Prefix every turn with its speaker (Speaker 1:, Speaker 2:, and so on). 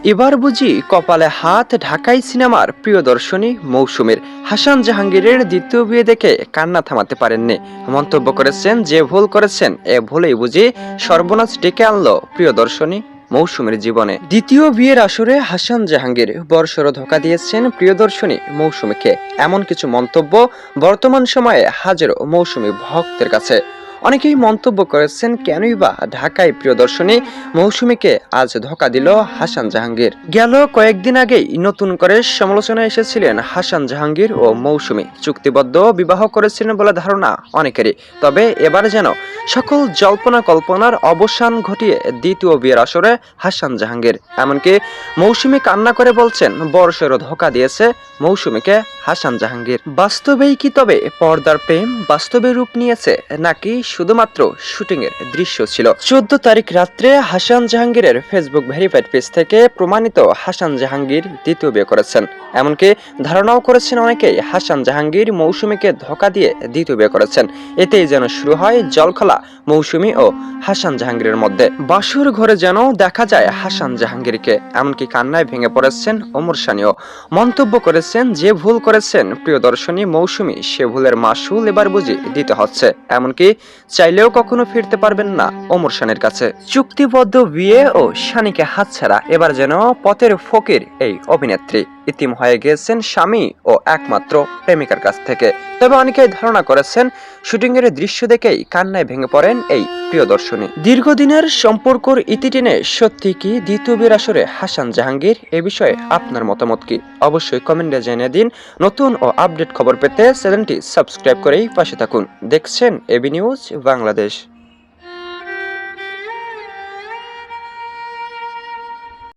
Speaker 1: এবার বুঝি কপালে হাত ঢাকাই সিনেমার প্রিয়দর্শনী মৌসুমীর। হাসান জাহাঙ্গীরের দ্বিতীয় বিয়ে দেখে কান্না থামাতে পারেননি। মন্তব্য করেছেন, যে ভুল করেছেন এ ভুলেই বুঝি সর্বনাশ ডেকে আনলো প্রিয়দর্শনী মৌসুমীর জীবনে। দ্বিতীয় বিয়ের আসরে হাসান জাহাঙ্গীর বর্ষর ধোঁকা দিয়েছেন প্রিয়দর্শনী মৌসুমীকে। এমন কিছু মন্তব্য বর্তমান সময়ে হাজারো মৌসুমী ভক্তের কাছে। অনেকেই মন্তব্য করেছেন, কেনই বা ঢাকায় প্রিয়দর্শনী মৌসুমীকে আজ ধোঁকা দিল হাসান জাহাঙ্গীর। গেল কয়েকদিন আগেই নতুন করে সমালোচনায় এসেছিলেন হাসান জাহাঙ্গীর ও মৌসুমী। চুক্তিবদ্ধ বিবাহ করেছিলেন বলে ধারণা অনেকেরই। তবে এবার যেন সকল জল্পনা কল্পনার অবসান ঘটিয়ে দ্বিতীয় বিয়ের আসরে হাসান জাহাঙ্গীর। এমনকি মৌসুমী কান্না করে বলছেন, বর্ষেরও ধোঁকা দিয়েছে মৌসুমীকে হাসান জাহাঙ্গীর। বাস্তবেই কি তবে পর্দার প্রেম বাস্তবে রূপ নিয়েছে, নাকি শুধুমাত্র শুটিং এর দৃশ্য ছিল? 14 তারিখ রাত্রে হাসান জাহাঙ্গীরের ফেসবুক ভেরিফাইড পেজ থেকে প্রমাণিত হাসান জাহাঙ্গীর দ্বিতীয় বিয়ে করেছেন। এমনকি ধারণাও করেছেন অনেকেই হাসান জাহাঙ্গীর মৌসুমীকে ধোঁকা দিয়ে দ্বিতীয় বিয়ে করেছেন। এতেই যেন শুরু হয় জলখলা মৌসুমী ও হাসান জাহাঙ্গীরের মধ্যে। বাসুর ঘরে যেন দেখা যায় হাসান জাহাঙ্গীরকে। এমনকি কান্নায় ভেঙে পড়েছেন ওমর সানিও। মন্তব্য করেছেন, যে ভুল করেছেন প্রিয়দর্শনী মৌসুমী সে ভুলের মাসুল এবার বুঝি দিতে হচ্ছে। এমনকি চাইলেও কখনো ফিরতে পারবেন না ওমর সানির কাছে। চুক্তিবদ্ধ বিয়ে ও সানিকে হাতছাড়া এবার যেন পথের ফকির এই অভিনেত্রী। ইতিম হয়ে গিয়েছেন স্বামী ও একমাত্র প্রেমিকার কাছ থেকে। তবে অনেকেই ধারণা করেছেন, শুটিং এর দৃশ্য দেখেই কান্নায় ভেঙে পড়েন এই প্রিয়দর্শনী। দীর্ঘদিনের সম্পর্কর ইতি টেনে সত্যি কি দ্বিতীয় বিয়ের আসরে হাসান জাহাঙ্গীর? এ বিষয়ে আপনার মতামত কি? অবশ্যই কমেন্টে জানিয়ে দিন। নতুন ও আপডেট খবর পেতে চ্যানেলটি সাবস্ক্রাইব করেই পাশে থাকুন। দেখছেন এবি নিউজ বাংলাদেশ।